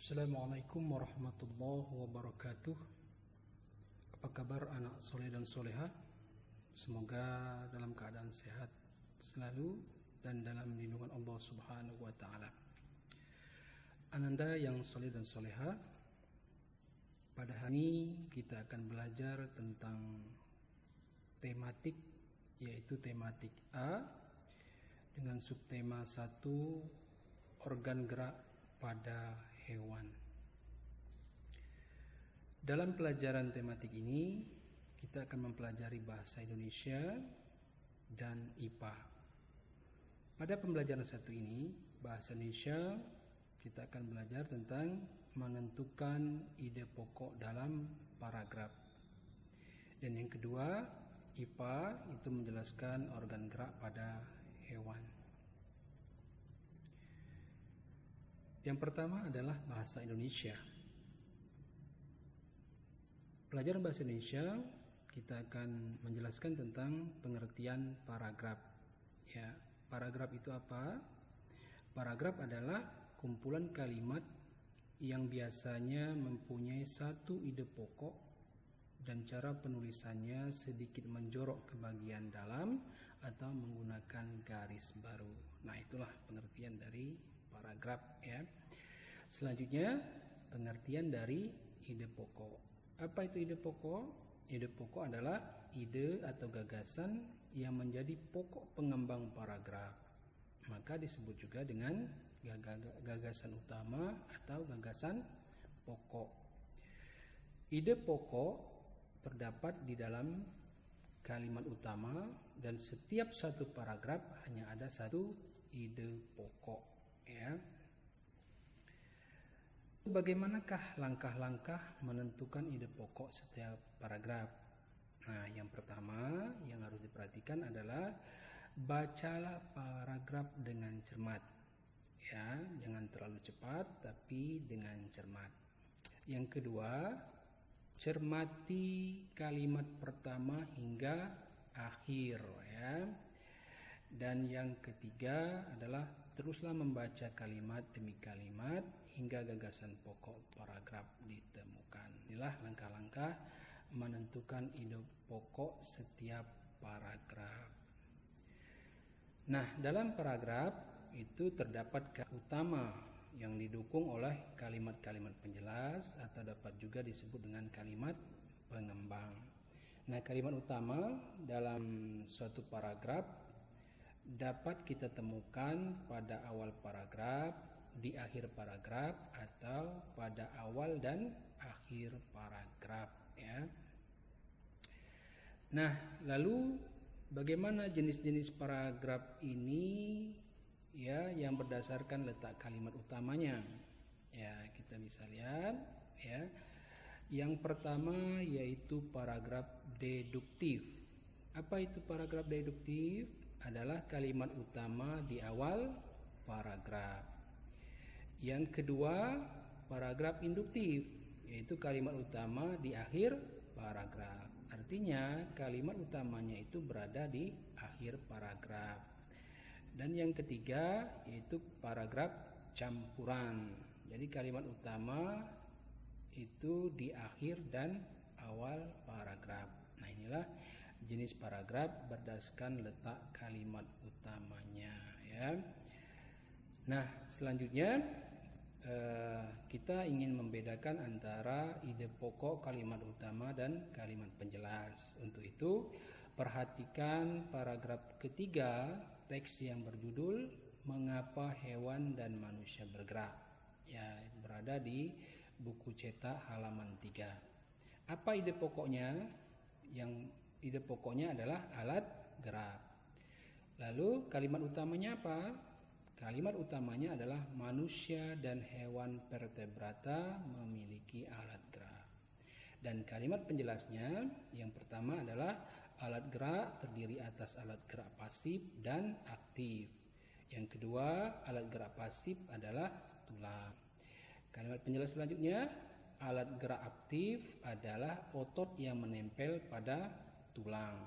Assalamualaikum warahmatullahi wabarakatuh. Apa kabar anak soleh dan soleha? Semoga dalam keadaan sehat selalu dan dalam lindungan Allah Subhanahu wa Ta'ala. Ananda yang soleh dan soleha, pada hari ini kita akan belajar tentang tematik, yaitu tematik A dengan subtema 1, organ gerak pada hewan. Dalam pelajaran tematik ini kita akan mempelajari bahasa Indonesia dan IPA. Pada pembelajaran satu ini, bahasa Indonesia, kita akan belajar tentang menentukan ide pokok dalam paragraf. Dan yang kedua, IPA itu menjelaskan organ gerak pada hewan. Yang pertama adalah bahasa Indonesia. Pelajaran bahasa Indonesia kita akan menjelaskan tentang pengertian paragraf. Ya, paragraf itu apa? Paragraf adalah kumpulan kalimat yang biasanya mempunyai satu ide pokok dan cara penulisannya sedikit menjorok ke bagian dalam atau menggunakan garis baru. Nah, itulah pengertian dari paragraf, ya. Selanjutnya, pengertian dari ide pokok. Apa itu ide pokok? Ide pokok adalah ide atau gagasan yang menjadi pokok pengembang paragraf. Maka disebut juga dengan gagasan utama atau gagasan pokok. Ide pokok terdapat di dalam kalimat utama dan setiap satu paragraf hanya ada satu ide pokok. Ya. Bagaimanakah langkah-langkah menentukan ide pokok setiap paragraf? Nah, yang pertama yang harus diperhatikan adalah bacalah paragraf dengan cermat. Ya, jangan terlalu cepat tapi dengan cermat. Yang kedua, cermati kalimat pertama hingga akhir, ya. Dan yang ketiga adalah teruslah membaca kalimat demi kalimat hingga gagasan pokok paragraf ditemukan. Inilah langkah-langkah menentukan ide pokok setiap paragraf. Nah, dalam paragraf itu terdapat kata utama yang didukung oleh kalimat-kalimat penjelas atau dapat juga disebut dengan kalimat pengembang. Nah, kalimat utama dalam suatu paragraf dapat kita temukan pada awal paragraf, di akhir paragraf, atau pada awal dan akhir paragraf, ya. Nah, lalu bagaimana jenis-jenis paragraf ini, ya, yang berdasarkan letak kalimat utamanya? Ya, kita bisa lihat, ya. Yang pertama yaitu paragraf deduktif. Apa itu paragraf deduktif? Adalah kalimat utama di awal paragraf. Yang kedua, paragraf induktif, yaitu kalimat utama di akhir paragraf. Artinya, kalimat utamanya itu berada di akhir paragraf. Dan yang ketiga, yaitu paragraf campuran. Jadi kalimat utama itu di akhir dan awal paragraf. Nah, inilah jenis paragraf berdasarkan letak kalimat utamanya, ya. Nah, selanjutnya kita ingin membedakan antara ide pokok kalimat utama dan kalimat penjelas. Untuk itu, perhatikan paragraf ketiga teks yang berjudul Mengapa Hewan dan Manusia Bergerak, ya, berada di buku cetak halaman 3. Apa ide pokoknya? Yang ide pokoknya adalah alat gerak. Lalu kalimat utamanya apa? Kalimat utamanya adalah manusia dan hewan vertebrata memiliki alat gerak. Dan kalimat penjelasnya yang pertama adalah alat gerak terdiri atas alat gerak pasif dan aktif. Yang kedua, alat gerak pasif adalah tulang. Kalimat penjelas selanjutnya, alat gerak aktif adalah otot yang menempel pada tulang.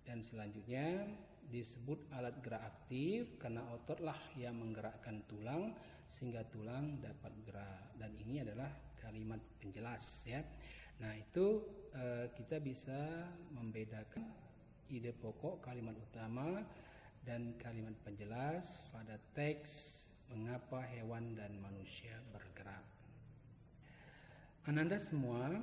Dan selanjutnya disebut alat gerak aktif karena ototlah yang menggerakkan tulang sehingga tulang dapat gerak. Dan ini ini adalah kalimat penjelas ya. Nah, itu kita bisa membedakan ide pokok, kalimat utama, dan kalimat penjelas pada teks mengapa hewan dan manusia bergerak. Ananda semua,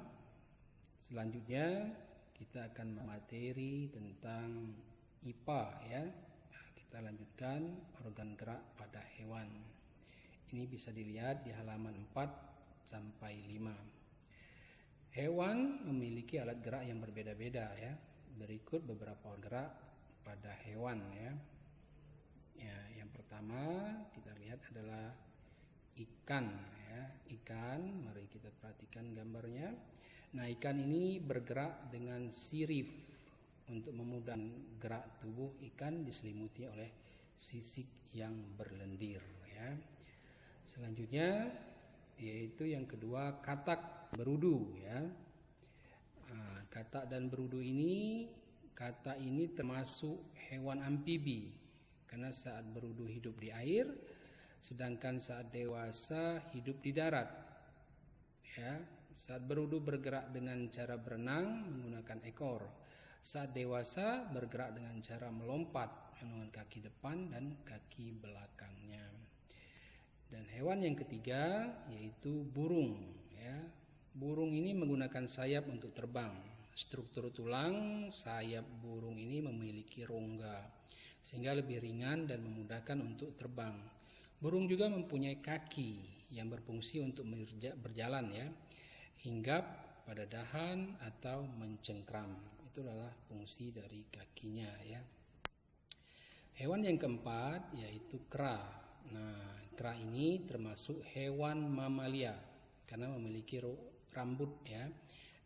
selanjutnya kita akan materi tentang IPA ya. Kita lanjutkan organ gerak pada hewan. Ini bisa dilihat di halaman 4 sampai 5. Hewan memiliki alat gerak yang berbeda-beda ya. Berikut beberapa organ gerak pada hewan ya. Ya, yang pertama kita lihat adalah ikan ya. Ikan, mari kita perhatikan gambarnya. Nah, ikan ini bergerak dengan sirip. Untuk memudahkan gerak tubuh ikan diselimuti oleh sisik yang berlendir ya. Selanjutnya yaitu yang kedua, katak berudu ya. Nah, katak dan berudu ini, katak ini termasuk hewan amfibi karena saat berudu hidup di air, sedangkan saat dewasa hidup di darat ya. Saat berudu bergerak dengan cara berenang menggunakan ekor. Saat dewasa bergerak dengan cara melompat menggunakan kaki depan dan kaki belakangnya. Dan hewan yang ketiga yaitu burung ya. Burung ini menggunakan sayap untuk terbang. Struktur tulang sayap burung ini memiliki rongga sehingga lebih ringan dan memudahkan untuk terbang. Burung juga mempunyai kaki yang berfungsi untuk berjalan ya, hinggap pada dahan atau mencengkram. Itu adalah fungsi dari kakinya ya. Hewan yang keempat yaitu kera. Nah, kera ini termasuk hewan mamalia karena memiliki rambut ya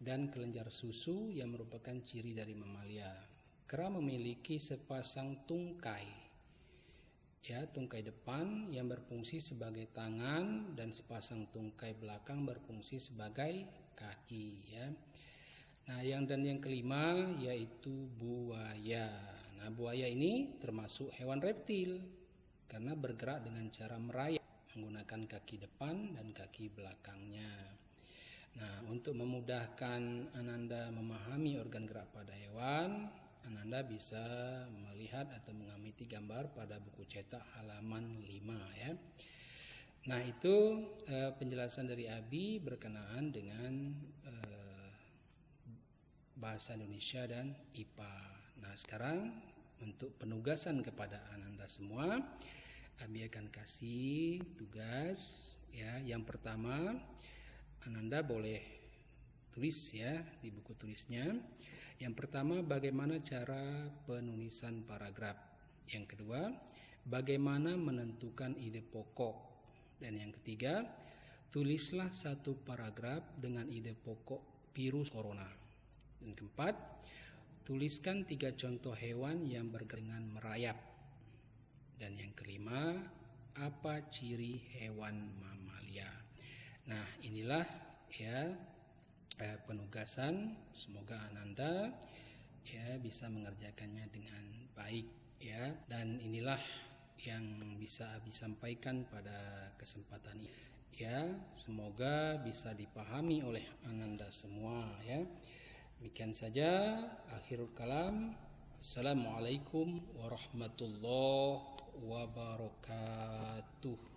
dan kelenjar susu yang merupakan ciri dari mamalia. Kera memiliki sepasang tungkai ya, tungkai depan yang berfungsi sebagai tangan dan sepasang tungkai belakang berfungsi sebagai kaki ya. Nah, yang kelima yaitu buaya. Nah, buaya ini termasuk hewan reptil karena bergerak dengan cara merayap menggunakan kaki depan dan kaki belakangnya. Nah, untuk memudahkan Ananda memahami organ gerak pada hewan, Ananda bisa melihat atau mengamati gambar pada buku cetak halaman 5 ya. Nah, itu penjelasan dari Abi berkenaan dengan bahasa Indonesia dan IPA. Nah, sekarang untuk penugasan kepada Ananda semua, Abi akan kasih tugas ya. Yang pertama, Ananda boleh tulis ya di buku tulisnya. Yang pertama, bagaimana cara penulisan paragraf. Yang kedua, bagaimana menentukan ide pokok. Dan yang ketiga, tulislah satu paragraf dengan ide pokok virus corona. Dan keempat, tuliskan 3 contoh hewan yang bergerak dengan merayap. Dan yang kelima, apa ciri hewan mamalia. Nah, inilah ya penugasan. Semoga Ananda ya bisa mengerjakannya dengan baik ya. Dan inilah yang bisa Abi sampaikan pada kesempatan ini ya. Semoga bisa dipahami oleh Ananda semua ya. Demikian saja akhirul kalam. Assalamualaikum warahmatullahi wabarakatuh.